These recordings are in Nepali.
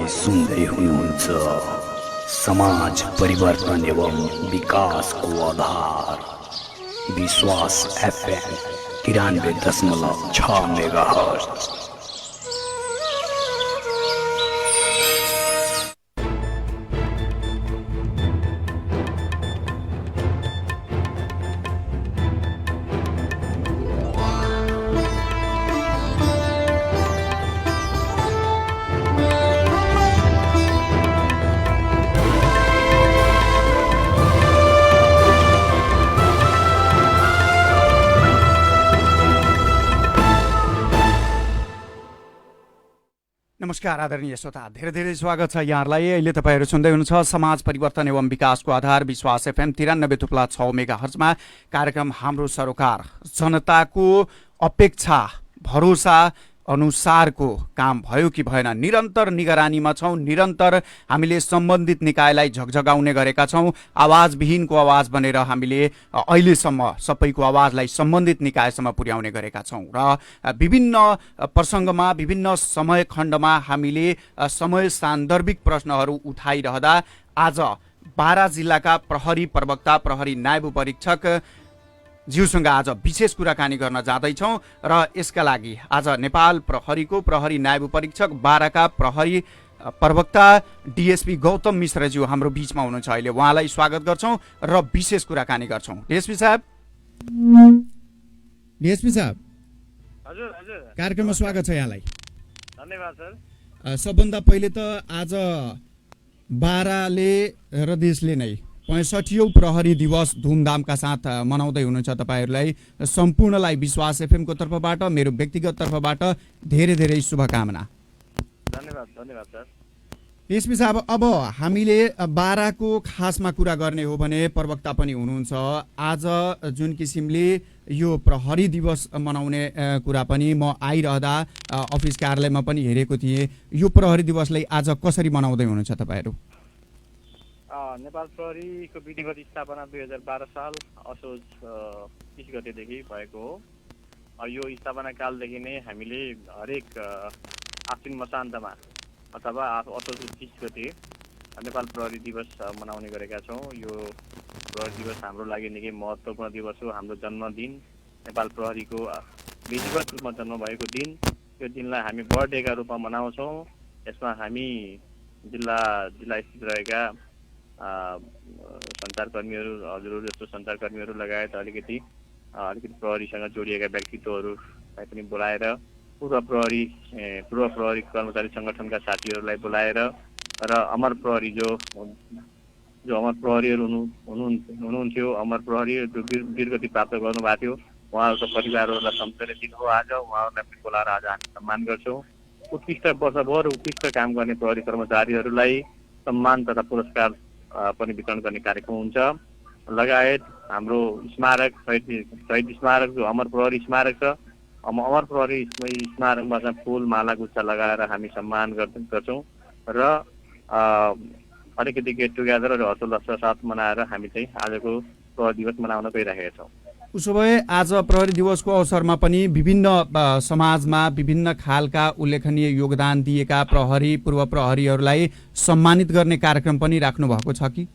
सुन्दै हुनुहुन्छ समाज परिवर्तन एवं विकासको आधार विश्वास FM 93.6 मेगाहर्ट्ज। नमस्कार आदरणीय श्रोता, धेरै धेरै स्वागत छ यहाँहरूलाई। अहिले तपाईँहरू सुन्दै हुनुहुन्छ समाज परिवर्तन एवं विकासको आधार विश्वास FM 93.6 मेगाहर्ट्जमा कार्यक्रम हाम्रो सरोकार। जनताको अपेक्षा भरोसा अनुसारको काम भयो कि भएन, निरन्तर निगरानीमा छौँ। निरन्तर हामीले सम्बन्धित निकायलाई झकझगाउने गरेका छौँ। आवाजविहीनको आवाज बनेर हामीले अहिलेसम्म सबैको आवाजलाई सम्बन्धित निकायसम्म पुर्याउने गरेका छौँ र विभिन्न प्रसङ्गमा विभिन्न समय खण्डमा हामीले समय सान्दर्भिक प्रश्नहरू उठाइरहँदा आज बारा जिल्लाका प्रहरी प्रवक्ता प्रहरी नायब परीक्षक ज्यूसँग आज विशेष कुराकानी गर्न जाँदैछौँ र यसका लागि आज नेपाल प्रहरीको प्रहरी नायब परीक्षक बाराका प्रहरी प्रवक्ता DSP गौतम मिश्रज्यू हाम्रो बिचमा हुनुहुन्छ। अहिले उहाँलाई स्वागत गर्छौँ र विशेष कुराकानी गर्छौँ। DSP साहब हजुर हजुर, कार्यक्रममा स्वागत छ यहाँलाई। धन्यवाद सर। सबभन्दा पहिले त आज बाराले र देशले नै 65औं प्रहरी दिवस धुमधामका साथ मनाउँदै हुनुहुन्छ। तपाईँहरूलाई सम्पूर्णलाई विश्वास FM को तर्फबाट, मेरो व्यक्तिगत तर्फबाट धेरै धेरै शुभकामना। धन्यवाद धन्यवाद सर। DSP साहब, अब हामीले बाराको खासमा कुरा गर्ने हो भने प्रवक्ता पनि हुनुहुन्छ। आज जुन किसिमले यो प्रहरी दिवस मनाउने कुरा पनि म आइरहँदा अफिस कार्यालयमा पनि हेरेको थिएँ। यो प्रहरी दिवसलाई आज कसरी मनाउँदै हुनुहुन्छ तपाईँहरू? नेपाल प्रहरीको विधिवत स्थापना 2012 साल असोज 30 गतेदेखि भएको हो। यो स्थापना कालदेखि नै हामीले हरेक आश्विन मसान्तमा अथवा असोज 30 गते नेपाल प्रहरी दिवस मनाउने गरेका छौँ। यो प्रहरी दिवस हाम्रो लागि निकै महत्त्वपूर्ण दिवस हो। हाम्रो जन्मदिन, नेपाल प्रहरीको विधिवत रूपमा जन्म भएको दिन, यो दिनलाई हामी बर्थडेका रूपमा मनाउँछौँ। यसमा हामी जिल्ला स्थित रहेका सञ्चारकर्मीहरू, हजुरहरू जस्तो सञ्चारकर्मीहरू लगायत अलिकति प्रहरीसँग जोडिएका व्यक्तित्वहरूलाई पनि बोलाएर, पूर्व प्रहरी कर्मचारी सङ्गठनका साथीहरूलाई बोलाएर र अमर प्रहरी जो अमर प्रहरीहरू हुनुहुन्थ्यो, अमर प्रहरी जो वीरगति प्राप्त गर्नुभएको थियो, उहाँहरूको परिवारहरूलाई सम्झने दिन हो आज। उहाँहरूलाई पनि बोलाएर आज हामी सम्मान गर्छौँ। वर्षभर उत्कृष्ट काम गर्ने प्रहरी कर्मचारीहरूलाई सम्मान तथा पुरस्कार पनि वितरण गर्ने कार्यक्रम हुन्छ। लगायत हाम्रो स्मारक शहीद स्मारक जो अमर प्रहरी स्मारक छ, अमर प्रहरी स्मारकमा चाहिँ फुल माला गुच्छा लगाएर हामी सम्मान गर्छौँ र अलिकति गेट टुगेदर र हर्षोल्लासका साथ मनाएर हामी चाहिँ आजको प्रहरी दिवस मनाउन गइरहेका छौँ। उसो भए आज प्रहरी दिवसको अवसरमा पनि विभिन्न समाजमा विभिन्न खालका उल्लेखनीय योगदान दिएका प्रहरी पूर्व प्रहरीहरूलाई सम्मानित गर्ने कार्यक्रम पनि राख्नु भएको छ कि?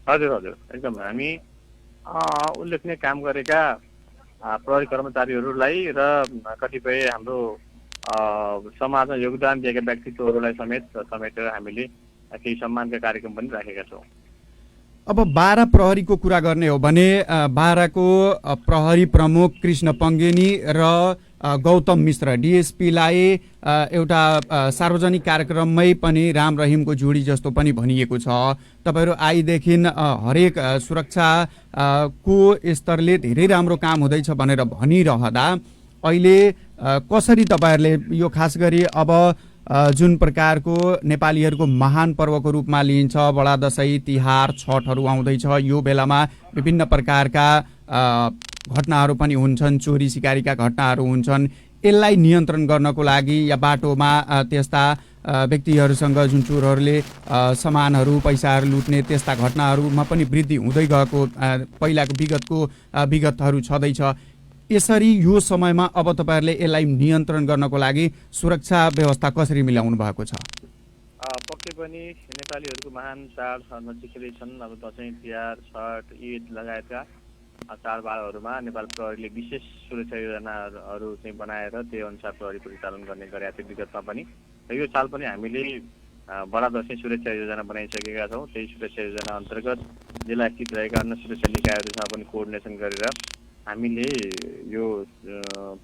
हजुर हजुर, एकदम। हामी उल्लेखनीय काम गरेका प्रहरी कर्मचारीहरूलाई र कतिपय हाम्रो समाजमा योगदान दिएका व्यक्तित्वहरूलाई समेटेर हामीले केही सम्मानका कार्यक्रम पनि राखेका छौँ। अब बारा प्रहरीको कुरा गर्ने हो भने बाराको प्रहरी प्रमुख कृष्ण पङ्गेनी र गौतम मिश्र DSPलाई एउटा सार्वजनिक कार्यक्रममै पनि राम रहिमको जोडी जस्तो पनि भनिएको छ। तपाईँहरू आइदेखि हरेक सुरक्षा को स्तरले धेरै राम्रो काम हुँदैछ भनेर भनिरहँदा अहिले कसरी तपाईँहरूले यो खास गरी अब जुन प्रकारको नेपालीहरूको महान पर्वको रूपमा लिइन्छ, बडा दशैँ, तिहार, छठहरू आउँदैछ, यो बेलामा विभिन्न प्रकारका घटनाहरू पनि हुन्छन्, चोरी सिकारीका घटनाहरू हुन्छन्। यसलाई नियन्त्रण गर्नको लागि या बाटोमा त्यस्ता व्यक्तिहरूसँग जुन चोरहरूले सामानहरू पैसाहरू लुट्ने त्यस्ता घटनाहरूमा पनि वृद्धि हुँदै गएको पहिलाको विगतहरू छँदैछ। यसरी यो समयमा अब तपाईहरुले यसलाई नियन्त्रण गर्नको लागि सुरक्षा व्यवस्था कसरी मिलाउनु भएको छ? पक्कै पनि नेपालीहरूको महान चाड नजिकै छन्। अब दसैँ तिहार छठ ईद लगायतका चाडबाडहरूमा नेपाल प्रहरीले विशेष सुरक्षा योजनाहरू चाहिँ बनाएर त्यही अनुसार प्रहरी परिचालन गर्ने गरेका थियो विगतमा पनि। र यो साल पनि हामीले बडा दसैँ सुरक्षा योजना बनाइसकेका छौँ। त्यही सुरक्षा योजना अन्तर्गत जिल्ला स्थित रहेका अन्य सुरक्षा निकायहरूसँग पनि कोअर्डिनेसन गरेर हामीले यो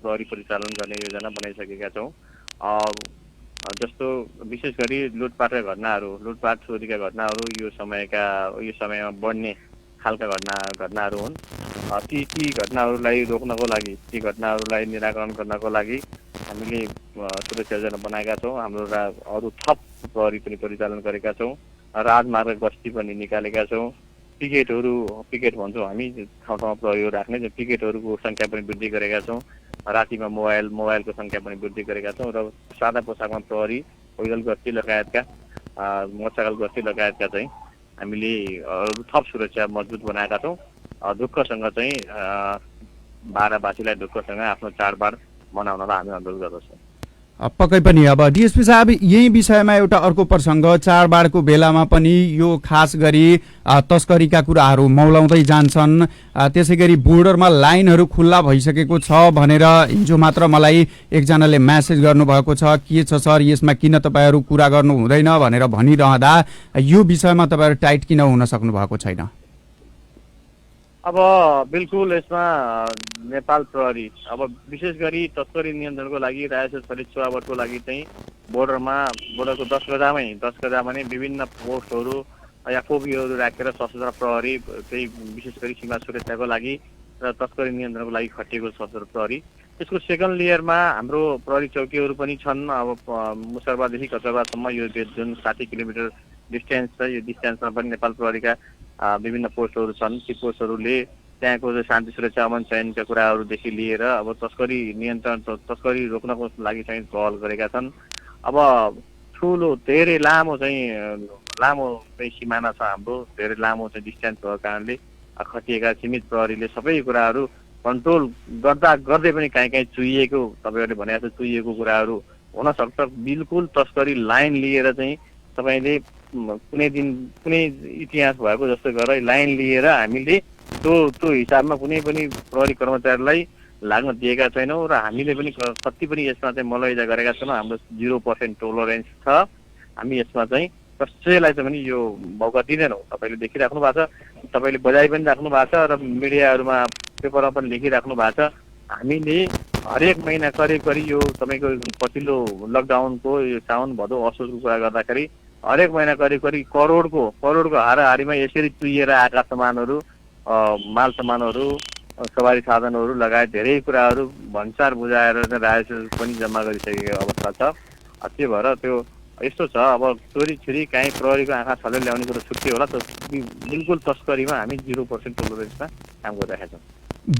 प्रहरी परिचालन गर्ने योजना बनाइसकेका छौँ। जस्तो विशेष गरी लुटपाटका लुटपाट चोरीका घटनाहरू यो समयमा बढ्ने खालका घटनाहरू हुन्। ती घटनाहरूलाई रोक्नको लागि, ती घटनाहरूलाई निराकरण गर्नको लागि हामीले सुरक्षा योजना बनाएका छौँ। हाम्रो अरू थप प्रहरी पनि परिचालन गरेका छौँ। राजमार्ग गस्ती पनि निकालेका छौँ। पिकेट भन्छौँ हामी, ठाउँ ठाउँमा प्रहरीहरू राख्ने पिकेटहरूको सङ्ख्या पनि वृद्धि गरेका छौँ। रातिमा मोबाइलको सङ्ख्या पनि वृद्धि गरेका छौँ। र सादा पोसाकमा प्रहरी, पैदल गस्ती लगायतका मोटरसाइकल गस्ती लगायतका चाहिँ हामीले अरू थप सुरक्षा मजबुत बनाएका छौँ। ढुक्कसँग चाहिँ बाराबासीलाई ढुक्कसँग आफ्नो चाडबाड मनाउनलाई हामी अनुरोध गर्दछौँ। पक्कै पनि। अब डिएसपी साहब, यही विषयमा एउटा अर्को प्रसङ्ग, चाडबाडको बेलामा पनि यो खास गरी तस्करीका कुराहरू मौलाउँदै जान्छन्। त्यसै गरी बोर्डरमा लाइनहरू खुल्ला भइसकेको छ भनेर हिजो मात्र मलाई एकजनाले म्यासेज गर्नुभएको छ। के छ सर, यसमा किन तपाईँहरू कुरा गर्नु हुँदैन भनेर भनिरहँदा यो विषयमा तपाईँहरू टाइट किन हुन सक्नु भएको छैन? अब बिल्कुल यसमा नेपाल प्रहरी अब विशेष गरी तस्करी नियन्त्रणको लागि राजस्व छरित चुहावटको लागि चाहिँ बोर्डरको 10 गजामा नै विभिन्न पोस्टहरू या कोपीहरू राखेर सशस्त्र प्रहरी चाहिँ विशेष गरी सीमा सुरक्षाको लागि र तस्करी नियन्त्रणको लागि खटिएको सशस्त्र प्रहरी। त्यसको सेकेन्ड लेयरमा हाम्रो प्रहरी चौकीहरू पनि छन्। अब मुसरबादेखि कचरबासम्म यो जुन 60 किलोमिटर डिस्टेन्स छ, यो डिस्टेन्समा पनि नेपाल प्रहरीका विभिन्न पोस्टहरू छन्। ती पोस्टहरूले त्यहाँको शान्ति सुरक्षा अमन चयनका कुराहरूदेखि लिएर अब तस्करी रोक्नको लागि चाहिँ पहल गरेका छन्। अब ठुलो धेरै लामो सिमाना छ हाम्रो, धेरै लामो चाहिँ डिस्टेन्स भएको कारणले खटिएका सीमित प्रहरीले सबै कुराहरू कन्ट्रोल गर्दै पनि कहीँ चुहिएको, तपाईँहरूले भने जस्तो चुहिएको कुराहरू हुनसक्छ। बिल्कुल तस्करी लाइन लिएर चाहिँ तपाईँले कुनै दिन कुनै इतिहास भएको जस्तो गरेर लाइन लिएर हामीले त्यो हिसाबमा कुनै पनि प्रहरी कर्मचारीलाई लाग्न दिएका छैनौँ र हामीले पनि कति पनि यसमा चाहिँ मलैजा गरेका छैनौँ। हाम्रो 0% टोलरेन्स छ। हामी यसमा चाहिँ कसैलाई चाहिँ पनि यो मौका दिँदैनौँ। तपाईँले देखिराख्नु भएको छ, तपाईँले बजाइ पनि राख्नु भएको छ र मिडियाहरूमा पेपरमा पनि लेखिराख्नु भएको छ। हामीले हरेक महिना करिब यो तपाईँको पछिल्लो लकडाउनको यो साउन भदौ असोजको कुरा गर्दाखेरि हरेक महिना करिब करोडको हाराहारीमा यसरी चुहिएर आएका सामानहरू, माल सामानहरू, सवारी साधनहरू लगायत धेरै कुराहरू भन्सार बुझाएर राजस्व पनि जम्मा गरिसकेको अवस्था छ। त्यही भएर त्यो यस्तो छ। अब चोरी छिरी काहीँ प्रहरीको आँखा छलेर ल्याउने कुरो छुट्टी होला, बिल्कुल तस्करीमा हामी 0% टोलरेन्समा काम गरिरहेका छौँ।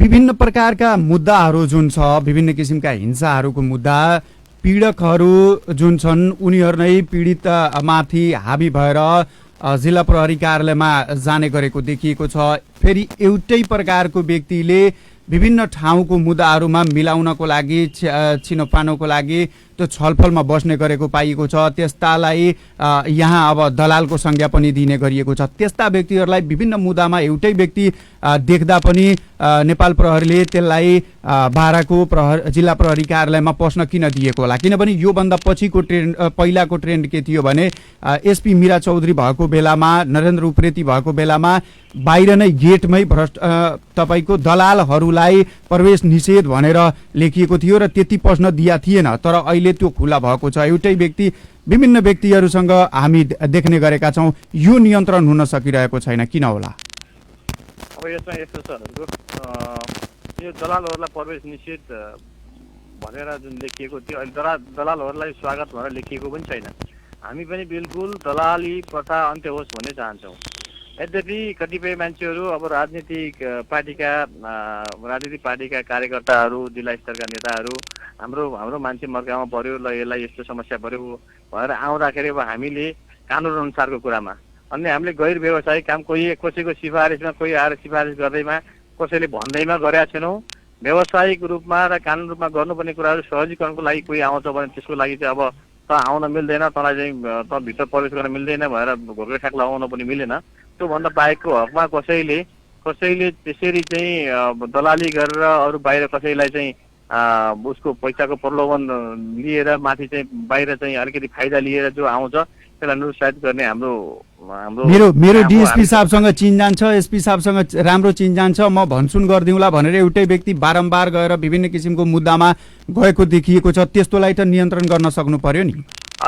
विभिन्न प्रकारका मुद्दाहरू जुन छ, विभिन्न किसिमका हिंसाहरूको मुद्दा, पीडकहरू जुन छन् उनीहरू नै पीडित माथि हाबी भएर जिल्ला प्रहरी कार्यालयमा जाने गरेको देखिएको छ। फेरि एउटै प्रकारको व्यक्तिले विभिन्न ठाउँको मुद्दाहरूमा मिलाउनको लागि, छिनोफानोको लागि त्यो छलफलमा बस्ने गरेको पाइएको छ। त्यस्तालाई यहाँ अब दलालको संज्ञा पनि दिने गरिएको छ। त्यस्ता व्यक्तिहरूलाई विभिन्न मुद्दामा एउटै व्यक्ति देख्दा पनि नेपाल प्रहरीले त्यसलाई बाराको जिल्ला प्रहरी कार्यालयमा पस्न किन दिएको होला? किनभने योभन्दा पछिको पहिलाको ट्रेन्ड के थियो भने एसपी मीरा चौधरी भएको बेलामा, नरेन्द्र उप्रेती भएको बेलामा बाहिर नै गेटमै तपाईँको दलालहरूलाई प्रवेश निषेध भनेर लेखिएको थियो र त्यति पस्न दिया थिएन। तर अहिले त्यो खुला भएको छ। एउटै व्यक्ति विभिन्न व्यक्तिहरूसँग हामी देख्ने गरेका छौँ। यो नियन्त्रण हुन सकिरहेको छैन, किन होला? अब यसमा यस्तो छ, यो दलालहरूलाई प्रवेश निषेध भनेर जुन लेखिएको थियो, अहिले दलालहरूलाई स्वागत भनेर लेखिएको पनि छैन। हामी पनि बिल्कुल दलाली प्रथा अन्त्य होस् भन्ने चाहन्छौँ। यद्यपि कतिपय मान्छेहरू अब राजनीतिक पार्टीका कार्यकर्ताहरू, जिल्ला स्तरका नेताहरू हाम्रो मान्छे मर्कामा पर्यो, ल यसलाई यस्तो समस्या पर्यो भनेर आउँदाखेरि अब हामीले कानुन अनुसारको कुरामा अनि हामीले गैर व्यवसायिक काम कसैको सिफारिसमा कोही आएर सिफारिस गर्दैमा कसैले भन्दैमा गरेका छैनौँ। व्यावसायिक रूपमा र कानुन रूपमा गर्नुपर्ने कुराहरू सहजीकरणको लागि कोही आउँछ भने त्यसको लागि चाहिँ अब त आउन मिल्दैन, तँलाई चाहिँ त भित्र प्रवेश गर्न मिल्दैन भनेर घोक्रे ठ्याक लगाउन पनि मिलेन। त्योभन्दा बाहेकको हकमा कसैले त्यसरी चाहिँ दलाली गरेर अरू बाहिर कसैलाई चाहिँ उसको पैसाको प्रलोभन लिएर माथि चाहिँ बाहिर चाहिँ अलिकति फाइदा लिएर जो आउँछ त्यसलाई निरुत्साहित गर्ने हाम्रो मेरो डिएसपी साहबसँग चिनजान छ, एसपी साहबसँग राम्रो चिनजान छ, म भनसुन गरिदिउँला भनेर एउटै व्यक्ति बारम्बार गएर विभिन्न किसिमको मुद्दामा गएको देखिएको छ। त्यस्तोलाई त नियन्त्रण गर्न सक्नु पर्यो नि।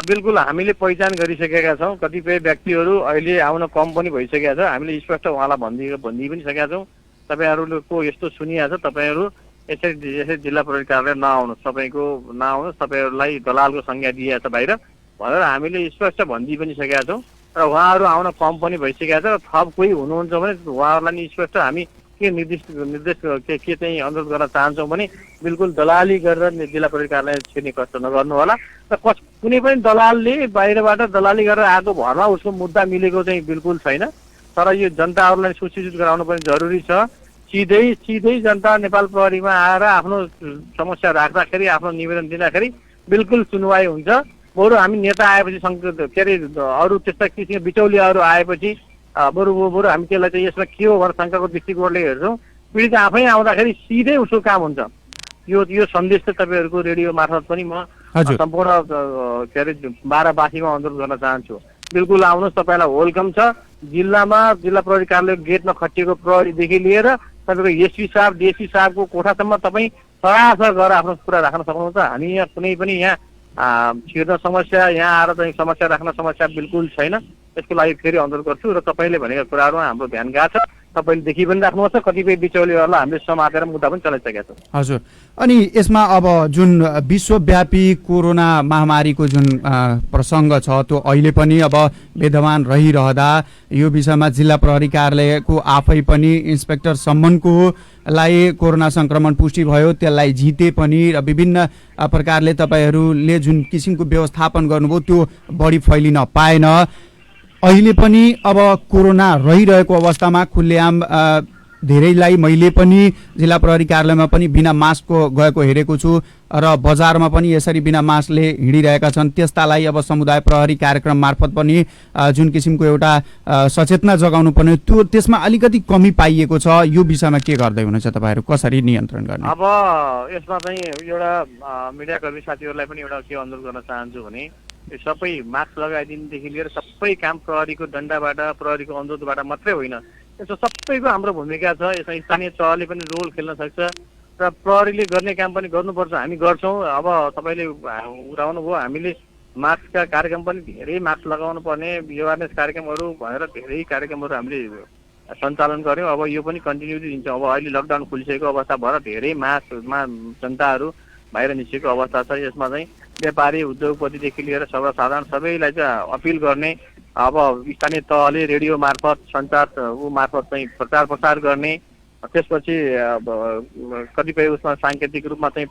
बिल्कुल हामीले पहिचान गरिसकेका छौँ। कतिपय व्यक्तिहरू अहिले आउन कम पनि भइसकेका छ। हामीले स्पष्ट उहाँलाई भनिदिइ पनि सकेका छौँ, तपाईँहरूको यस्तो सुनिएको छ, तपाईँहरू यसरी जिल्ला प्रहरी कार्यालय नआउनुहोस्, तपाईँहरूलाई दलालको संज्ञा दिएको छ बाहिर भनेर हामीले स्पष्ट भनिदिइ पनि सकेका छौँ। र उहाँहरू आउन कम पनि भइसकेका छ। र थप कोही हुनुहुन्छ भने उहाँहरूलाई नि स्पष्ट हामी के निर्देश के चाहिँ अनुरोध गर्न चाहन्छौँ भने बिल्कुल दलाली गरेर जिल्ला प्रहरी कार्यालय छिर्ने कष्ट नगर्नु होला। र कुनै पनि दलालले बाहिरबाट दलाली गरेर आएको भरमा उसको मुद्दा मिलेको चाहिँ बिल्कुल छैन। तर यो जनताहरूलाई सूचित गराउनु पनि जरुरी छ। सिधै जनता नेपाल प्रहरीमा आएर आफ्नो समस्या राख्दाखेरि, आफ्नो निवेदन दिँदाखेरि बिल्कुल सुनवाई हुन्छ। बरु हामी नेता आएपछि के अरे अरू त्यस्ता किसिमका बिचौलियाहरू आएपछि बरु हामी त्यसलाई चाहिँ यसमा के हो भनेर शङ्काको दृष्टिकोणले हेर्छौँ। पीडित आफै आउँदाखेरि सिधै उसको काम हुन्छ। यो सन्देश चाहिँ तपाईँहरूको रेडियो मार्फत पनि म सम्पूर्ण के अरे बाराबासीमा अनुरोध गर्न चाहन्छु। बिल्कुल आउनुहोस्, तपाईँलाई वेलकम छ। जिल्लामा जिल्ला प्रहरी कार्यालय गेटमा खटिएको प्रहरीदेखि लिएर तपाईँको एसपी साहब डिएसपी साहबको कोठासम्म तपाईँ सरासर गएर आफ्नो कुरा राख्न सक्नुहुन्छ। हामी यहाँ कुनै पनि यहाँ छिर्न समस्या, यहाँ आएर चाहिँ समस्या राख्न समस्या बिल्कुल छैन। यसको लागि फेरि अनुरोध गर्छु। र तपाईँले भनेका कुराहरूमा हाम्रो ध्यान गएको छ, तपाईँले देखि पनि राख्नुहोस्। कतिपय बिचौलीहरूलाई हामीले समातेर मुद्दा पनि चलाइसकेका छौँ। हजुर, अनि यसमा अब जुन विश्वव्यापी कोरोना महामारीको जुन प्रसङ्ग छ त्यो अहिले पनि अब वेदमान रहिरहँदा यो विषयमा जिल्ला प्रहरी कार्यालयको आफै पनि इन्सपेक्टर सम्मनको कोरोना संक्रमण पुष्टि भयो, त्यसलाई जिते पनि र विभिन्न प्रकारले तपाईँहरूले जुन किसिमको व्यवस्थापन गर्नुभयो त्यो बढी फैलिन पाएन। अहिले पनि अब कोरोना रहिरहेको अवस्थामा खुल्लेआम धेरैलाई मैले पनि जिल्ला प्रहरी कार्यालयमा पनि बिना मास्कको गएको हेरेको छु र बजारमा पनि यसरी बिना मास्कले हिँडिरहेका छन्। त्यस्तालाई अब समुदाय प्रहरी कार्यक्रम मार्फत पनि जुन किसिमको एउटा सचेतना जगाउनु पर्ने त्यसमा अलिकति कमी पाइएको छ। यो विषयमा के गर्दै हुनुहुन्छ तपाईँहरू, कसरी नियन्त्रण गर्ने? अब यसमा चाहिँ एउटा मिडियाकर्मी साथीहरूलाई पनि एउटा के अनुरोध गर्न चाहन्छु भने यो सबै मास्क लगाइदिनुदेखि लिएर सबै काम प्रहरीको डन्डाबाट, प्रहरीको अनुरोधबाट मात्रै होइन, यसो सबैको हाम्रो भूमिका छ। यसमा स्थानीय तहले पनि रोल खेल्न सक्छ र प्रहरीले गर्ने काम पनि गर्नुपर्छ। हामी गर्छौँ। अब तपाईँले उठाउनु भयो, हामीले मास्कका कार्यक्रम पनि धेरै, मास्क लगाउनु पर्ने एवेरनेस कार्यक्रमहरू भनेर धेरै कार्यक्रमहरू हामीले सञ्चालन गऱ्यौँ। अब यो पनि कन्टिन्युटी दिन्छौँ। अब अहिले लकडाउन खुलिसकेको अवस्था भएर धेरै मासमा जनताहरू बाहिर निस्केको अवस्था छ। यसमा चाहिँ व्यापारी उद्योगपतिदेखि लिएर सर्वसाधारण सबैलाई चाहिँ अपिल गर्ने, अब स्थानीय तहले रेडियो मार्फत सञ्चार मार्फत चाहिँ प्रचार प्रसार गर्ने, त्यसपछि कतिपय उसमा साङ्केतिक रूपमा चाहिँ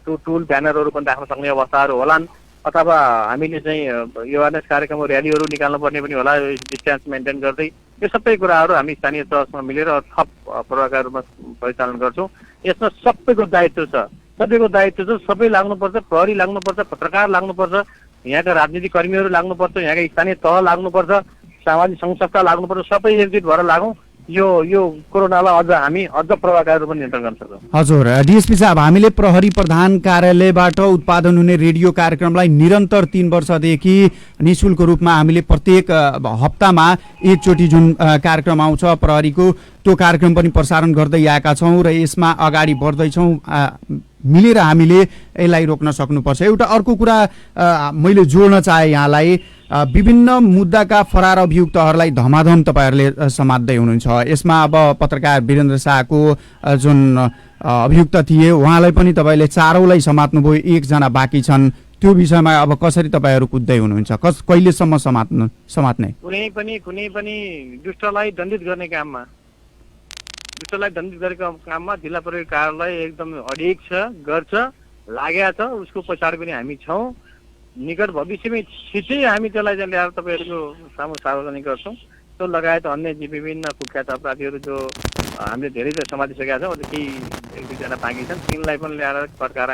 टुल ब्यानरहरू पनि राख्न सक्ने अवस्थाहरू होलान्, अथवा हामीले चाहिँ एवेरनेस कार्यक्रम र्यालीहरू निकाल्नुपर्ने पनि होला डिस्टेन्स मेन्टेन गर्दै। यो सबै कुराहरू हामी स्थानीय तहसँग मिलेर थप प्रभावकारी रूपमा परिचालन गर्छौँ। यसमा सबैको दायित्व छ, सबै लाग्नुपर्छ। प्रहरी लाग्नुपर्छ, पत्रकार लाग्नुपर्छ, यहाँका राजनीतिक कर्मीहरू लाग्नुपर्छ, यहाँका स्थानीय तह लाग्नुपर्छ, सामाजिक संस्था लाग्नुपर्छ। सबै एकजुट भएर लागौँ। यो कोरोनालाई अझ प्रभावकारी रूपमा नियन्त्रण गर्न सक्छौँ। हजुर, डिएसपी साहब, हामीले प्रहरी प्रधान कार्यालयबाट उत्पादन हुने रेडियो कार्यक्रमलाई निरन्तर 3 वर्षदेखि निःशुल्क रूपमा हामीले प्रत्येक हप्तामा एकचोटि जुन कार्यक्रम आउँछ प्रहरीको, त्यो कार्यक्रम पनि प्रसारण गर्दै आएका छौँ र यसमा अगाडि बढ्दैछौँ। मिलेर हामीले यसलाई रोक्न सक्नुपर्छ। एउटा अर्को कुरा मैले जोड्न चाहे यहाँलाई, विभिन्न मुद्दाका फरार अभियुक्तहरूलाई धमाधम तपाईँहरूले समात्दै हुनुहुन्छ। यसमा अब पत्रकार वीरेन्द्र शाहको जुन अभियुक्त थिए उहाँलाई पनि तपाईँले 4औंलाई समात्नुभयो, 1 जना बाँकी छन्। त्यो विषयमा अब कसरी तपाईँहरू कुद्दै हुनुहुन्छ, कहिलेसम्म समात्ने? कुनै पनि दुष्टलाई दण्डित गर्ने काममा जिल्ला प्रहरी कार्यालय एकदम अडिग छ, गर्छ, लागेको छ। उसको पछाडि पनि हामी छौँ। निकट भविष्यमै छिटै हामी त्यसलाई ल्याएर तपाईँहरूको सामु सार्वजनिक गर्छौँ। त्यो लगायत अन्य विभिन्न कुख्यात अपराधीहरू जो हामीले धेरै समातिसकेका छौँ, केही 1-2 जना बाँकी छन्, तिनलाई पनि ल्याएर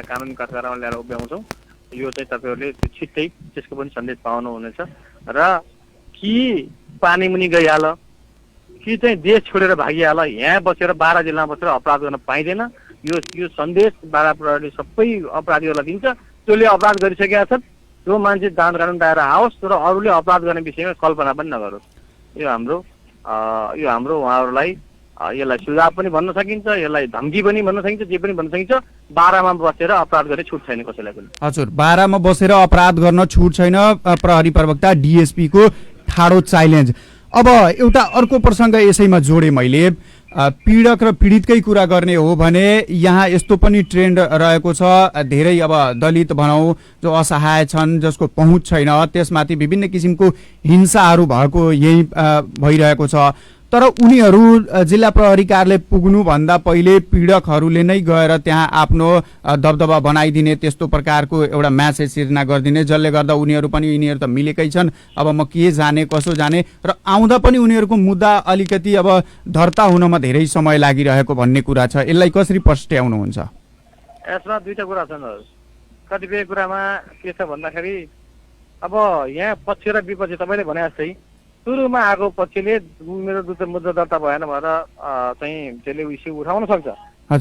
कानुनी कठघरामा ल्याएर उभ्याउँछौँ। यो चाहिँ तपाईँहरूले छिट्टै त्यसको पनि सन्देश पाउनुहुनेछ। र कि पानी मुनि गइहाल, कि चाहिँ देश छोडेर भागिहाल, यहाँ बसेर बारा जिल्लामा बसेर अपराध गर्न पाइँदैन। यो सन्देश बारा प्रहरीले सबै अपराधीहरूलाई दिन्छ। त्यसले अपराध गरिसकेका छन्, त्यो मान्छे जाँच कानुन दायरा आओस्, तर अरूले अपराध गर्ने विषयमा कल्पना पनि नगरोस्। यो हाम्रो उहाँहरूलाई यसलाई सुझाव पनि भन्न सकिन्छ, यसलाई धम्की पनि भन्न सकिन्छ, जे पनि भन्न सकिन्छ। बारामा बसेर अपराध गर्ने छुट छैन कसैलाई पनि। हजुर, बारामा बसेर अपराध गर्न छुट छैन, प्रहरी प्रवक्ता DSP को ठाडो च्यालेन्ज। अब एउटा अर्को प्रसङ्ग यसैमा जोडे मैले, पीडक र पीडितकै कुरा गर्ने हो भने यहाँ यस्तो पनि ट्रेन्ड रहेको छ, धेरै अब दलित भनौँ जो असहाय छन्, जसको पहुँच छैन, त्यसमाथि विभिन्न किसिमको हिंसाहरू भएको यही भइरहेको छ। तर उनीहरू जिल्ला प्रहरी कार्यालय पुग्नुभन्दा पहिले पीडकहरूले नै गएर त्यहाँ आफ्नो दबदबा बनाइदिने, त्यस्तो प्रकारको एउटा म्यासेज सिर्जना गरिदिने, जसले गर्दा उनीहरू पनि यिनीहरू त मिलेकै छन्, अब म के जाने कसो जाने, र आउँदा पनि उनीहरूको मुद्दा अलिकति अब दर्ता हुनमा धेरै समय लागिरहेको भन्ने कुरा छ। यसलाई कसरी पस्ट्याउनुहुन्छ? यसमा दुईटा कुरा छन्। कतिपय कुरामा के छ भन्दाखेरि अब यहाँ पक्ष र विपक्ष तपाईँले भने जस्तै सुरुमा आएको पक्षले मेरो मुद्दा दर्ता भएन भनेर चाहिँ त्यसले इस्यु उठाउन सक्छ।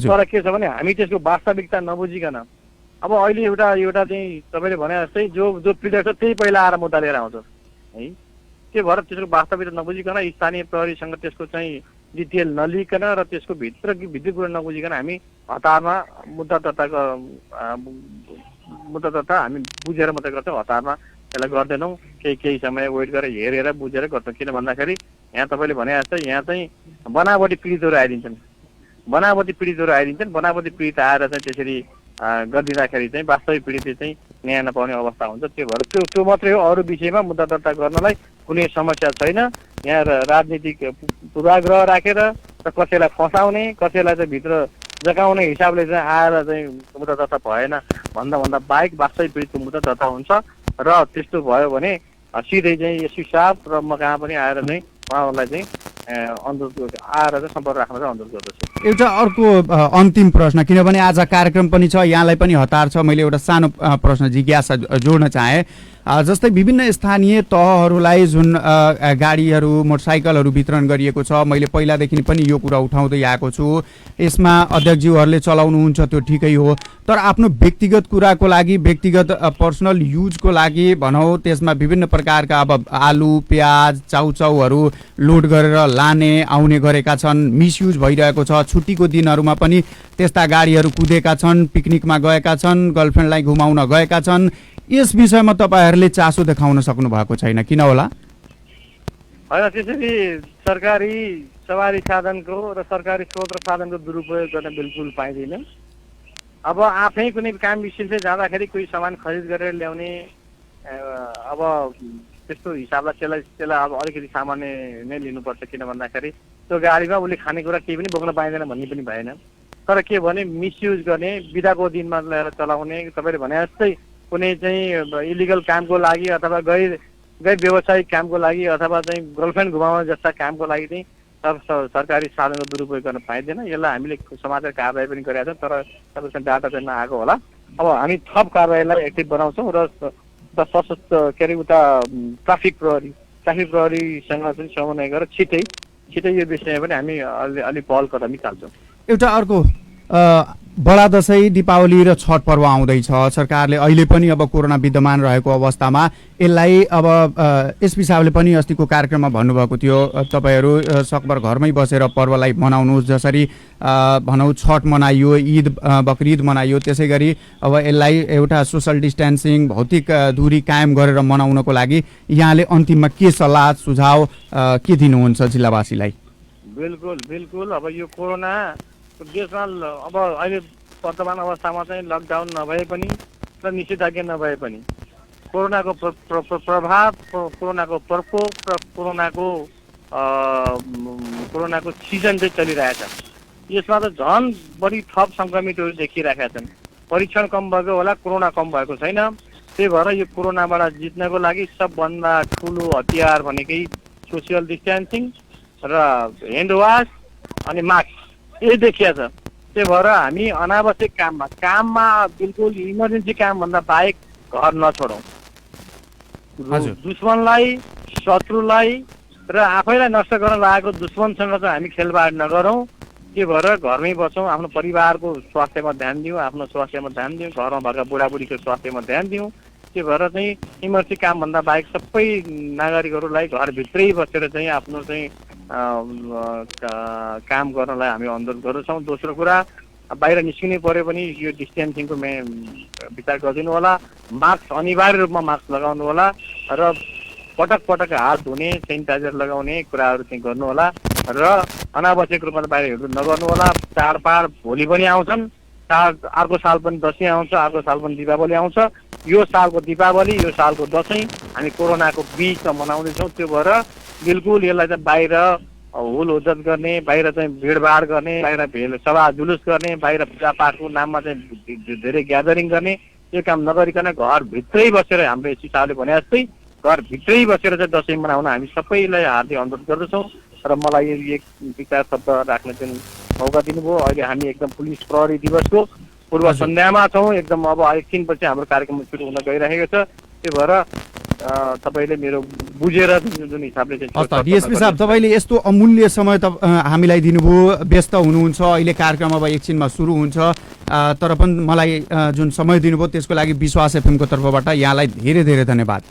तर के छ भने हामी त्यसको वास्तविकता नबुझिकन अब अहिले एउटा चाहिँ तपाईँले भने जस्तै जो पीडित छ त्यही पहिला आएर मुद्दा लिएर आउँछ है। त्यो भएर त्यसको वास्तविकता नबुझिकन स्थानीय प्रहरीसँग त्यसको चाहिँ डिटेल नलिकन र त्यसको भित्री कुरा नबुझिकन हामी हतारमा मुद्दा दर्ता हामी बुझेर मात्रै गर्छौँ, हतारमा त्यसलाई गर्दैनौँ। केही समय वेट गरेर हेरेर बुझेर गर्छौँ। किन भन्दाखेरि यहाँ तपाईँले भने जस्तै यहाँ चाहिँ बनावटी पीडितहरू आइदिन्छन्, बनावटी पीडित आएर चाहिँ त्यसरी गरिदिँदाखेरि चाहिँ वास्तविक पीडितले चाहिँ न्याय नपाउने अवस्था हुन्छ। त्यो भएर त्यो मात्रै हो, अरू विषयमा मुद्दा दर्ता गर्नलाई कुनै समस्या छैन। यहाँ राजनीतिक पूर्वाग्रह राखेर र कसैलाई फसाउने, कसैलाई चाहिँ भित्र जगाउने हिसाबले चाहिँ आएर चाहिँ मुद्दा दर्ता भएन भन्दा बाहेक वास्तविक पीडितको मुद्दा दर्ता हुन्छ। र त्यस्तो भयो भने सिधै चाहिँ एसपी साहब र म कहाँ पनि आएर चाहिँ उहाँहरूलाई चाहिँ अनुरोध आएर चाहिँ सम्पर्क राख्न चाहिँ अनुरोध गर्दछु। एउटा अर्को अन्तिम प्रश्न, किनभने आज कार्यक्रम पनि छ, यहाँलाई पनि हतार छ, मैले एउटा सानो प्रश्न जिज्ञासा जोड्न चाहेँ। जस्तै विभिन्न स्थानीय तहहरूलाई जुन गाडीहरू मोटरसाइकलहरू वितरण गरिएको छ, मैले पहिलादेखि पनि यो कुरा उठाउँदै आएको छु। यसमा अध्यक्षज्यूहरूले चलाउनुहुन्छ त्यो ठिकै हो, तर आफ्नो व्यक्तिगत कुराको लागि, व्यक्तिगत पर्सनल युजको लागि भनौँ, त्यसमा विभिन्न प्रकारका अब आलु प्याज चाउचाउहरू लोड गरेर लाने आउने गरेका छन्, मिसयुज भइरहेको छ। छुट्टीको दिनहरूमा पनि त्यस्ता गाडीहरू कुदेका छन्, पिकनिकमा गएका छन्, गर्लफ्रेन्डलाई घुमाउन गएका छन्। यस विषयमा तपाईँहरूले चासो देखाउन सक्नु भएको छैन, किन होला? होइन, त्यसरी सरकारी सवारी साधनको र सरकारी स्रोत र साधनको दुरुपयोग गर्न बिल्कुल पाइँदैन। अब आफै कुनै काम विषयले जाँदाखेरि कोही सामान खरिद गरेर ल्याउने, अब त्यस्तो हिसाबलाई त्यसलाई अब अलिकति सामान्य नै लिनुपर्छ। किन भन्दाखेरि त्यो गाडीमा उसले खानेकुरा केही पनि बोक्न पाइँदैन भन्ने पनि भएन। तर के भने मिसयुज गर्ने, बिदाको दिनमा ल्याएर चलाउने, तपाईँले भने जस्तै कुनै चाहिँ इलिगल कामको लागि अथवा गैर व्यावसायिक कामको लागि अथवा चाहिँ गर्लफ्रेन्ड घुमाउन जस्ता कामको लागि चाहिँ सरकारी साधनको दुरुपयोग गर्न पाइँदैन। यसलाई हामीले समाचार कारबाही पनि गरेका छौँ, तर तपाईँसँग डाटा चाहिँ नआएको होला। अब हामी थप कारबाहीलाई एक्टिभ बनाउँछौँ र सशस्त्र के अरे उता ट्राफिक प्रहरीसँग चाहिँ समन्वय गरेर छिटै यो विषयमा पनि हामी अलि पहल कदम चाल्छौँ। एउटा अर्को बडा दशैं, दीपावली र छठ पर्व आउँदैछ। सरकारले अहिले पनि अब कोरोना विद्यमान रहेको अवस्थामा यसलाई अब एसपी साहबले पनि अस्तिको कार्यक्रममा भन्नुभएको थियो, तपाईँहरू सकभर घरमै बसेर पर्वलाई मनाउनुहोस्। जसरी भनौँ छठ मनाइयो, ईद बकरिद मनाइयो, त्यसै गरी अब यसलाई एउटा सोसल डिस्टेन्सिङ, भौतिक दूरी कायम गरेर मनाउनको लागि यहाँले अन्तिममा के सल्लाह सुझाव के दिनुहुन्छ जिल्लावासीलाई? बिल्कुल अब यो कोरोना देशमा अब अहिले वर्तमान अवस्थामा चाहिँ लकडाउन नभए पनि र निषेधाज्ञा नभए पनि कोरोनाको प्रभाव, कोरोनाको प्रकोप र कोरोनाको सिजन चाहिँ चलिरहेछ। यसमा त झन् बढी थप सङ्क्रमितहरू देखिरहेका छन्। परीक्षण कम भएको होला, कोरोना कम भएको छैन। त्यही भएर यो कोरोनाबाट जित्नको लागि सबभन्दा ठुलो हतियार भनेकै सोसियल डिस्टेन्सिङ र ह्यान्ड वास अनि मास्क, यही देखिया छ। त्यही भएर हामी अनावश्यक काममा बिल्कुल इमर्जेन्सी कामभन्दा बाहेक घर नछोडौँ। हजुर। दुश्मनलाई, शत्रुलाई र आफैलाई नष्ट गर्न लागेको दुश्मनसँग चाहिँ हामी खेलबाड नगरौँ। के भएर घरमै बसौँ, आफ्नो परिवारको स्वास्थ्यमा ध्यान दिउँ, आफ्नो स्वास्थ्यमा ध्यान दिउँ, घरमा भएका बुढाबुढीको स्वास्थ्यमा ध्यान दिउँ। त्यो भएर चाहिँ इमर्जेन्सी कामभन्दा बाहेक सबै नागरिकहरूलाई घरभित्रै बसेर चाहिँ आफ्नो चाहिँ काम गर्नलाई हामी अनुरोध गर्दछौँ। दोस्रो कुरा, बाहिर निस्किनै पर्यो भने यो डिस्टेन्सिङको विचार गरिदिनु होला। मास्क अनिवार्य रूपमा मास्क लगाउनु होला र पटक पटक हात धुने, सेनिटाइजर लगाउने कुराहरू चाहिँ गर्नु होला र अनावश्यक रूपमा बाहिर हिँड्नु नगर्नु होला। चाडबाड भोलि पनि आउँछन्, अर्को साल पनि दसैँ आउँछ, अर्को साल पनि दीपावली आउँछ। यो सालको दीपावली, यो सालको दसैँ हामी कोरोनाको बीचमा मनाउँदैछौँ। त्यो भएर बिल्कुल यसलाई चाहिँ बाहिर हुल हुज्जत गर्ने, बाहिर चाहिँ भिडभाड गर्ने, बाहिर सभा जुलुस गर्ने, बाहिर पूजापाठको नाममा चाहिँ धेरै ग्यादरिङ गर्ने, त्यो काम नगरिकन घरभित्रै बसेर हाम्रो एसपी साहबले भने जस्तै घरभित्रै बसेर चाहिँ दसैँ मनाउन हामी सबैलाई हार्दिक अनुरोध गर्दछौँ। र मलाई यो एक विचार शब्द राख्ने जुन मौका दिनुभयो। अहिले हामी एकदम पुलिस प्रहरी दिवसको पूर्व सन्ध्यामा छौँ। एकदम अब एकछिनपछि हाम्रो कार्यक्रम सुरु हुन गइरहेको छ। त्यो भएर तपाईँले मेरो बुझेर जुन हिसाबले चाहिँ डिएसपी साहब, तपाईँले यस्तो अमूल्य समय हामीलाई दिनुभयो। व्यस्त हुनुहुन्छ, अहिले कार्यक्रम अब एकछिनमा सुरु हुन्छ, तर पनि मलाई जुन समय दिनुभयो त्यसको लागि विश्वास एफएमको तर्फबाट यहाँलाई धेरै धेरै धन्यवाद।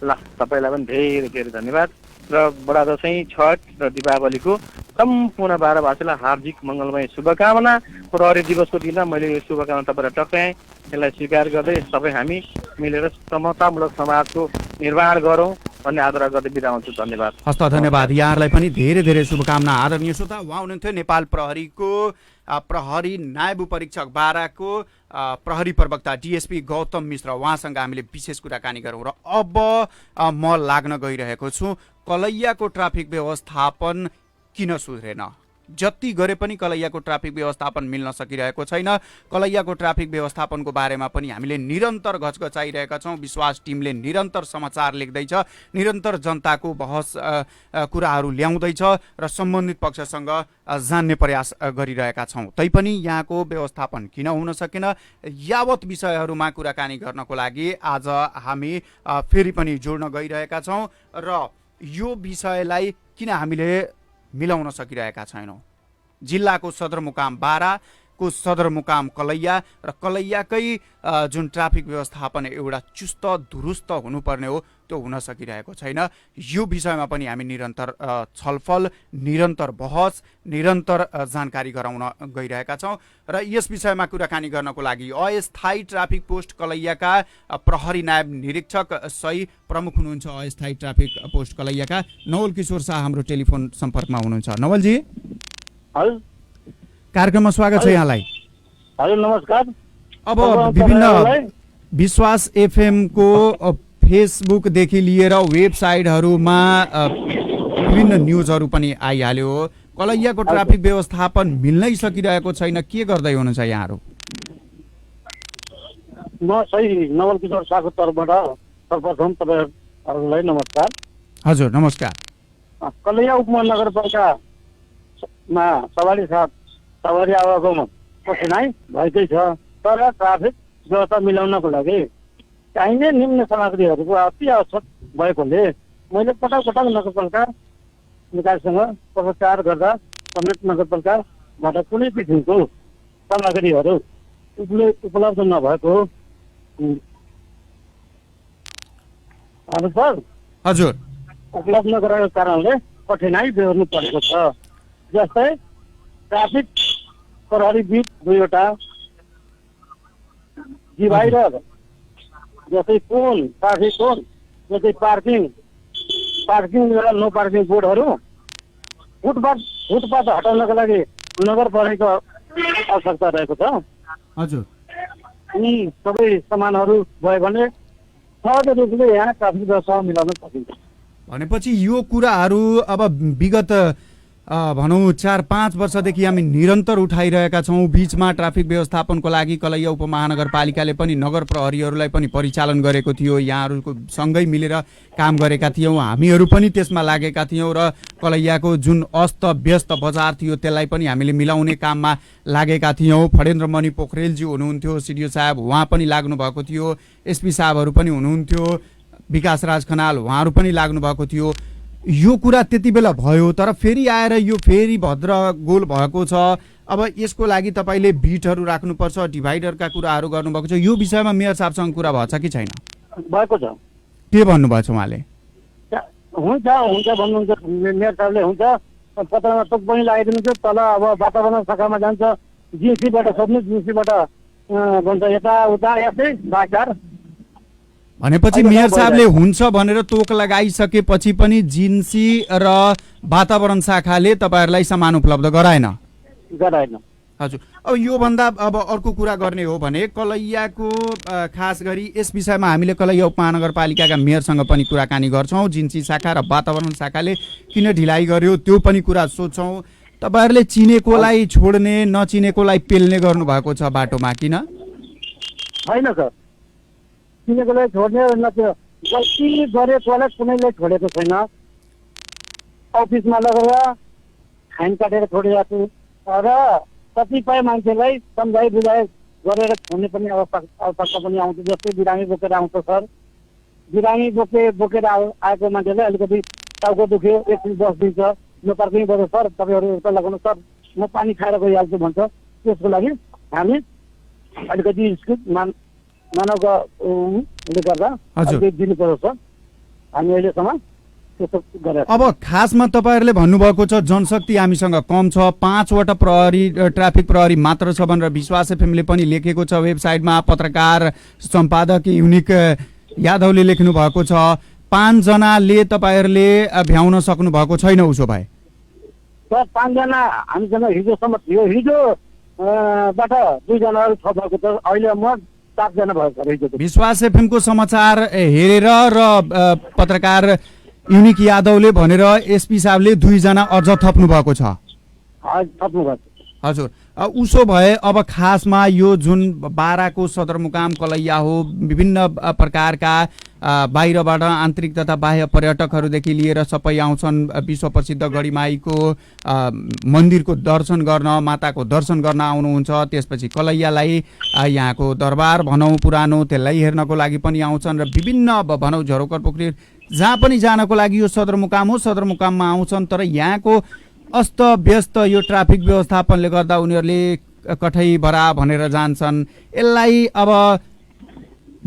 ल, तपाईँलाई पनि धेरै धेरै धन्यवाद र बडा दसैँ, छठ र दीपावलीको सम्पूर्ण भारतवासीलाई हार्दिक मङ्गलमय शुभकामना। प्रहरी दिवसको दिनमा मैले यो शुभकामना तपाईँलाई टक्राएँ। यसलाई स्वीकार गर्दै सबै हामी मिलेर समतामूलक समाजको निर्माण गरौँ भन्ने आग्रह गर्दै बिदा हुन्छु। धन्यवाद। हस्त धन्यवाद। यहाँहरूलाई पनि धेरै धेरै शुभकामना। आदरणीय श्रोता, उहाँ हुनुहुन्थ्यो नेपाल प्रहरीको प्रहरी नायब उपरीक्षक 12 को प्रहरी प्रवक्ता डिएसपी गौतम मिश्र। उहाँसँग हामीले विशेष कुराकानी गरौँ र अब म लाग्न गइरहेको छु कलैयाको ट्राफिक व्यवस्थापन किन सुध्रेन। जति गरे पनि कलैयाको ट्राफिक व्यवस्थापन मिल्न सकिरहेको छैन। कलैयाको ट्राफिक व्यवस्थापनको बारेमा पनि हामीले निरन्तर घचघचाइरहेका छौँ। विश्वास टिमले निरन्तर समाचार लेख्दैछ, निरन्तर जनताको बहस कुराहरू ल्याउँदैछ र सम्बन्धित पक्षसँग जान्ने प्रयास गरिरहेका छौँ। तैपनि यहाँको व्यवस्थापन किन हुन सकेन, यावत विषयहरूमा कुराकानी गर्नको लागि आज हामी फेरि पनि जोड्न गइरहेका छौँ र यो विषयलाई किन हामीले मिलाउन सकिरहेका छैनौँ। जिल्लाको सदरमुकाम 12 को सदरमुकाम कलैया र कलैयाकै जुन ट्राफिक व्यवस्थापन एउटा चुस्त दुरुस्त हुनुपर्ने हो त्यो हुन सकिरहेको छैन। यो विषयमा पनि हामी निरन्तर छलफल, निरन्तर बहस, निरन्तर जानकारी गराउन गइरहेका छौँ र यस विषयमा कुराकानी गर्नको लागि अस्थायी ट्राफिक पोस्ट कलैयाका प्रहरी नायब निरीक्षक सही प्रमुख हुनुहुन्छ अस्थायी ट्राफिक पोस्ट कलैयाका नवल किशोर शाह हाम्रो टेलिफोन सम्पर्कमा हुनुहुन्छ। नवलजी, हजुर, कार्यक्रममा स्वागत छ यहाँलाई। हजुर नमस्कार। अब विभिन्न विश्वास एफएम को फेसबुकदेखि लिएर वेबसाइटहरूमा विभिन्न न्युजहरू पनि आइहाल्यो। कलैयाको ट्राफिक व्यवस्थापन मिल्नै सकिरहेको छैन, के गर्दै हुनुहुन्छ यहाँहरू? म सही नवल किशोर शाहको तर्फबाट सर्वप्रथम तपाईँहरूलाई नमस्कार। हजुर नमस्कार। कलैया उपमहानगरपालिकामा सवारी साथ सवारी आवागमन कठिनाइ भएकै छ, तर ट्राफिक व्यवस्था मिलाउनको लागि चाहिने निम्न सामग्रीहरूको अति आवश्यक भएकोले मैले पटक पटक नगरपालिका निकायसँग पत्रचार गर्दा समेत नगरपालिकाबाट कुनै किसिमको सामग्रीहरू उपलब्ध नभएको सर हजुर उपलब्ध नगरेको कारणले कठिनाइ बेहोर्नु परेको छ। जस्तै ट्राफिक प्रहरी बीच दुईवटा डिभाइडर, जस्तै कोन ट्राफिक कोन, जस्तै पार्किङ र नो पार्किङ बोर्डहरू, फुटपाथ हटाउनको लागि नगर प्रहरीको आवश्यकता रहेको छ। हजुर, यी सबै सामानहरू भयो भने सहज रूपले यहाँ ट्राफिक व्यवस्था मिलाउन सकिन्छ। भनेपछि यो कुराहरू अब विगत भनौँ 4-5 वर्षदेखि हामी निरन्तर उठाइरहेका छौँ। बिचमा ट्राफिक व्यवस्थापनको लागि कलैया उपमहानगरपालिकाले पनि नगर प्रहरीहरूलाई पनि परिचालन गरेको थियो। यहाँहरूको सँगै मिलेर काम गरेका थियौँ, हामीहरू पनि त्यसमा लागेका थियौँ र कलैयाको जुन अस्त व्यस्त बजार थियो त्यसलाई पनि हामीले मिलाउने काममा लागेका थियौँ। फडेन्द्र मणि पोखरेलजी हुनुहुन्थ्यो, सिडिओ साहब उहाँ पनि लाग्नु भएको थियो, एसपी साहबहरू पनि हुनुहुन्थ्यो, विकास राज खनाल उहाँहरू पनि लाग्नु भएको थियो। यो कुरा त्यति बेला भयो, तर फेरि आएर यो फेरि भद्र गोल भएको छ। अब यसको लागि तपाईँले बिटहरू राख्नुपर्छ, डिभाइडरका कुराहरू गर्नुभएको छ। यो विषयमा मेयर साहबसँग कुरा भएको छ कि छैन? भएको छ। के भन्नुभएको छ उहाँले? हुन्छ हुन्छ भन्नुहुन्छ मेयर साहबले, हुन्छ पत्रमा टोक पनि लगाइदिनुहुन्छ। तल अब वातावरण शाखामा जान्छ, जिएससीबाट सोध्नु, जिएससीबाट भन्छ यताउता यस्तै बाचार। भनेपछि मेयर साहबले हुन्छ भनेर तोक लगाइसकेपछि पनि जिन्सी र वातावरण शाखाले तपाईँहरूलाई सामान उपलब्ध गराएन? हजुर। अब योभन्दा अब अर्को कुरा गर्ने हो भने कलैयाको खास गरी यस विषयमा हामीले कलैया उपमहानगरपालिकाका मेयरसँग पनि कुराकानी गर्छौँ। जिन्सी शाखा र वातावरण शाखाले किन ढिलाइ गर्यो त्यो पनि कुरा सोध्छौँ। तपाईँहरूले चिनेकोलाई छोड्ने, नचिनेकोलाई पेल्ने गर्नुभएको छ बाटोमा, किन? होइन सर, चिनेकोलाई छोड्ने गल्ती गरेकोलाई कुनैलाई छोडेको छैन। अफिसमा लगेर फाइन काटेर छोडेको छु र कतिपय मान्छेलाई सम्झाइ बुझाइ गरेर छोड्ने पनि आवश्यकता पनि आउँछ। जस्तै बिरामी बोकेर आउँछ सर, बिरामी बोकेर आएको मान्छेलाई अलिकति टाउको दुख्यो, एकछिन बसिदिन्छ, यो पार्किङ गर्छ सर, तपाईँहरू यता लगाउनु सर, म पानी खाएर गइहाल्छु भन्छ। त्यसको लागि हामी अलिकति मानवको गर्दा दिनुपर्छ सर। हामी अहिलेसम्म त्यस्तो गरेर। अब खासमा तपाईँहरूले भन्नुभएको छ जनशक्ति हामीसँग कम छ, 5वटा प्रहरी ट्राफिक प्रहरी मात्र छ भनेर विश्वास एफएमले पनि लेखेको छ वेबसाइटमा। पत्रकार सम्पादक युनिक यादवले लेख्नु भएको छ 5 जनाले तपाईँहरूले भ्याउन सक्नु भएको छैन। उसो भए सर 5 जना हामीसँग हिजोसम्म थियो, हिजोबाट 2 जनाहरू थप भएको छ, अहिले म 7 जना भएको छ। विश्वास एफएमको समाचार हेरेर र पत्रकार युनिक यादवले भनेर एसपी साहबले 2 जना अझ थप्नु भएको छ। हजुर। उसो भए अब खासमा यो जुन बाराको सदरमुकाम कलैया हो, विभिन्न प्रकारका बाहिरबाट आन्तरिक तथा बाह्य पर्यटकहरूदेखि लिएर सबै आउँछन् विश्व प्रसिद्ध गढीमाईको मन्दिरको दर्शन गर्न, माताको दर्शन गर्न आउनुहुन्छ। त्यसपछि कलैयालाई यहाँको दरबार भनौँ पुरानो, त्यसलाई हेर्नको लागि पनि आउँछन् र विभिन्न भनौँ झरोकर पोखरी जहाँ पनि जानको लागि यो सदरमुकाम हो, सदरमुकाममा आउँछन्। तर यहाँको अस्त व्यस्त यो ट्राफिक व्यवस्थापनले गर्दा उनीहरूले कठै बरा भनेर जान्छन्। यसलाई अब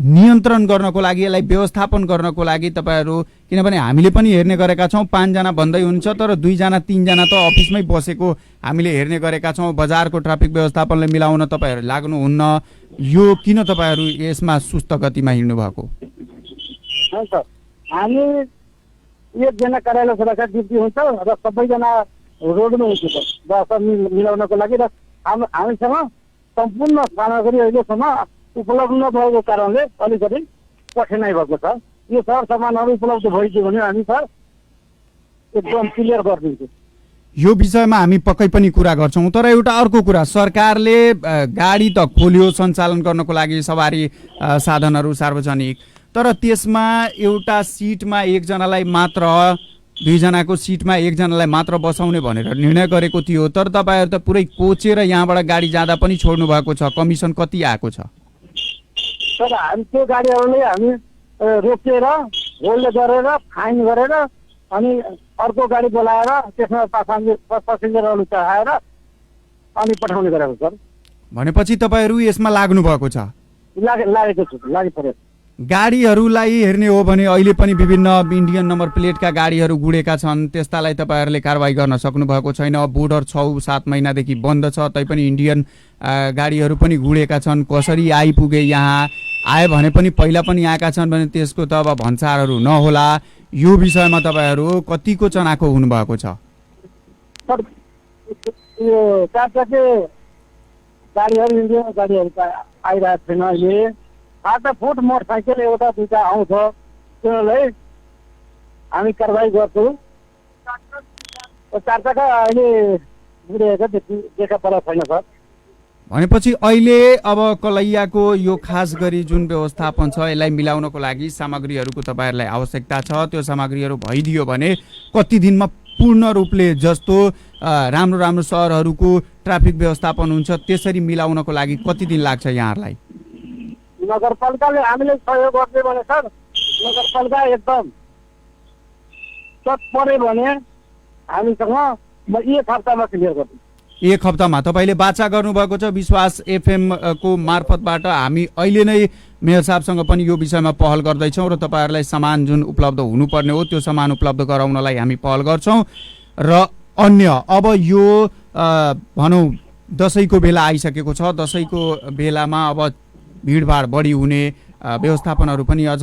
नियन्त्रण गर्नको लागि, यसलाई व्यवस्थापन गर्नको लागि तपाईँहरू, किनभने हामीले पनि हेर्ने गरेका छौँ 5 जना भन्दै हुन्छ, तर 2 जना 3 जना त अफिसमै बसेको हामीले हेर्ने गरेका छौँ। बजारको ट्राफिक व्यवस्थापनले मिलाउन तपाईँहरू लाग्नुहुन्न, यो किन तपाईँहरू यसमा सुस्त गतिमा हिँड्नु भएको? हामी 1 जना कार्यालय सुरक्षा ड्युटी हुन्छ र सबैजना रोडमा हुन्छ बस मिलाउनको लागि। र हामीसँग सम्पूर्ण सामग्री अहिलेसम्म उपलब्ध नभएको कारणले अलिकति कठिनाइ भएको छ। यो सर सामानहरू उपलब्ध भइदियो भने हामी सर एकदम क्लियर गरिदिन्छौँ। यो विषयमा हामी पक्कै पनि कुरा गर्छौँ। तर एउटा अर्को कुरा, सरकारले गाडी त खोल्यो सञ्चालन गर्नको लागि सवारी साधनहरू सार्वजनिक, तर त्यसमा एउटा सिटमा 1 जनालाई मात्र, 2 जनाको सिटमा 1 जनालाई मात्र बसाउने भनेर निर्णय गरेको थियो। तर तपाईँहरू त पुरै कोचेर यहाँबाट गाडी जाँदा पनि छोड्नु भएको छ। कमिसन कति आएको छ? तर हामी त्यो गाडीहरूले हामी रोकेर होल्ड गरेर फाइन गरेर अनि अर्को गाडी बोलाएर त्यसमा प्यासेन्जरहरू चढाएर अनि पठाउने गरेको सर। भनेपछि तपाईँहरू यसमा लाग्नु भएको छ? लागेको छु, लागिपऱ्यो। गाडीहरूलाई हेर्ने हो भने अहिले पनि विभिन्न इन्डियन नम्बर प्लेटका गाडीहरू गुडेका छन्, त्यस्तालाई तपाईँहरूले कारवाही गर्न सक्नु भएको छैन। बोर्डर 6-7 महिनादेखि बन्द छ, तैपनि इन्डियन गाडीहरू पनि गुडेका छन्। कसरी आइपुगे यहाँ? आयो भने पनि पहिला पनि आएका छन् भने त्यसको त अब भन्सारहरू नहोला। यो विषयमा तपाईँहरू कतिको चनाखो हुनुभएको छ? सर यो 4 चक्के गाडीहरू इन्डियन गाडीहरू आइरहेको छैन। अहिले 8 फुट मोटरसाइकल एउटा 2टा आउँछ, त्यसलाई हामी कारवाही गर्छौँ। चार चक्का अहिले बुढेको देखा परेको छैन सर। भनेपछि अहिले अब कलैयाको यो खास गरी जुन व्यवस्थापन छ यसलाई मिलाउनको लागि सामग्रीहरूको तपाईँहरूलाई आवश्यकता छ। त्यो सामग्रीहरू भइदियो भने कति दिनमा पूर्ण रूपले जस्तो राम्रो राम्रो सहरहरूको ट्राफिक व्यवस्थापन हुन्छ त्यसरी मिलाउनको लागि कति दिन लाग्छ यहाँहरूलाई? नगरपालिकाले हामीले सहयोग गर्ने भने सर नगरपालिका एकदम तत्परे भने हामीसँग म 1 हप्तामा क्लियर गर्छु। 1 हप्तामा तपाईँले बाचा गर्नुभएको छ विश्वास एफएम को मार्फतबाट। हामी अहिले नै मेयर साहबसँग पनि यो विषयमा पहल गर्दैछौँ र तपाईँहरूलाई सामान जुन उपलब्ध हुनुपर्ने हो त्यो सामान उपलब्ध गराउनलाई हामी पहल गर्छौँ। र अन्य अब यो भनौँ दसैँको बेला आइसकेको छ। दसैँको बेलामा अब भिडभाड बढी हुने व्यवस्थापनहरू पनि अझ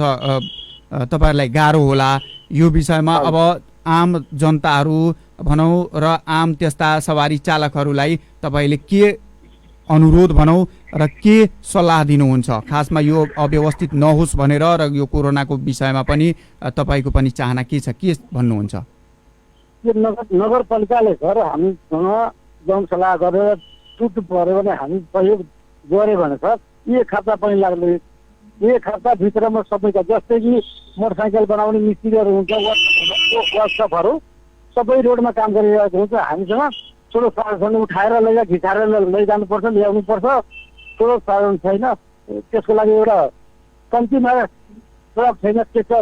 तपाईँहरूलाई गाह्रो होला। यो विषयमा अब आम जनताहरू भनौँ र आम त्यस्ता सवारी चालकहरूलाई तपाईँले के अनुरोध भनौँ र के सल्लाह दिनुहुन्छ? खासमा यो अव्यवस्थित नहोस् भनेर र यो कोरोनाको विषयमा पनि तपाईँको पनि चाहना के छ, के भन्नुहुन्छ? नगरपालिकाले सर हामीसँग जनसल्लाह गरेर छुट पऱ्यो भने हामी सहयोग गऱ्यो भने सर 1 हप्ता पनि लाग्दैन। 1 हप्ताभित्रमा सबैका जस्तै कि मोटरसाइकल बनाउने मिस्त्रीहरू हुन्छ, वर्कसपहरू सबै रोडमा काम गरिरहेको हुन्छ। हामीसँग ठुलो साधन उठाएर घिचाएर लैजानुपर्छ, ल्याउनुपर्छ। ठुलो साधन छैन, त्यसको लागि एउटा कम्तीमा ट्रक छैन, त्यसको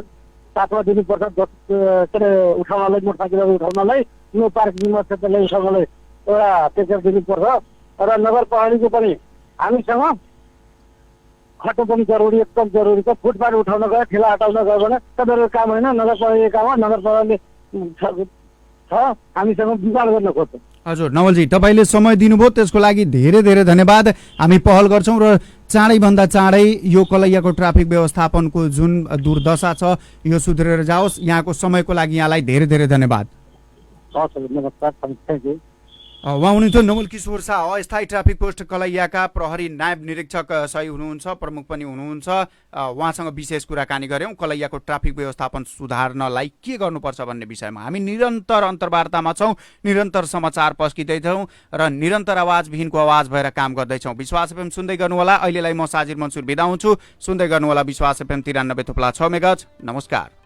साथमा दिनुपर्छ। के अरे उठाउनलाई मोटरसाइकलहरू उठाउनलाई नो पार्किङमा त्यसलाई उठाउनलाई एउटा टेकर दिनुपर्छ। र नगरपालिकाको पनि हामीसँग खटो पनि जरुरी, एकदम जरुरी छ। फुटपाथ उठाउन गयो, ठेला हटाउन गयो भने तपाईँहरूको काम होइन, नगरपालिका काम हो। नगरपालिकाले छ हामीसँग विचार गर्न खोज्छ। हजुर नवलजी, तपाईँले समय दिनुभयो त्यसको लागि धेरै धेरै धन्यवाद। हामी पहल गर्छौँ र चाँडैभन्दा चाँडै यो कलैयाको ट्राफिक व्यवस्थापनको जुन दुर्दशा छ यो सुध्रेर जाओस्। यहाँको समयको लागि यहाँलाई धेरै धेरै धन्यवाद। हस् नमस्कार, थ्याङ्क यू। उहाँ हुनुहुन्थ्यो नवल किशोर शाह, अस्थायी ट्राफिक पोस्ट कलैयाका प्रहरी नायब निरीक्षक सही हुनुहुन्छ, प्रमुख पनि हुनुहुन्छ। उहाँसँग विशेष कुराकानी गऱ्यौँ कलैयाको ट्राफिक व्यवस्थापन सुधार्नलाई के गर्नुपर्छ भन्ने विषयमा। हामी निरन्तर अन्तर्वार्तामा छौँ, निरन्तर समाचार पस्किँदैछौँ र निरन्तर आवाजविहीनको आवाज भएर काम गर्दैछौँ। विश्वास एफएम सुन्दै गर्नुहोला। अहिलेलाई म साजिर मन्सुर बिदा हुन्छु। सुन्दै गर्नुहोला विश्वास एफएम 93.6 मेगाहर्ज। नमस्कार।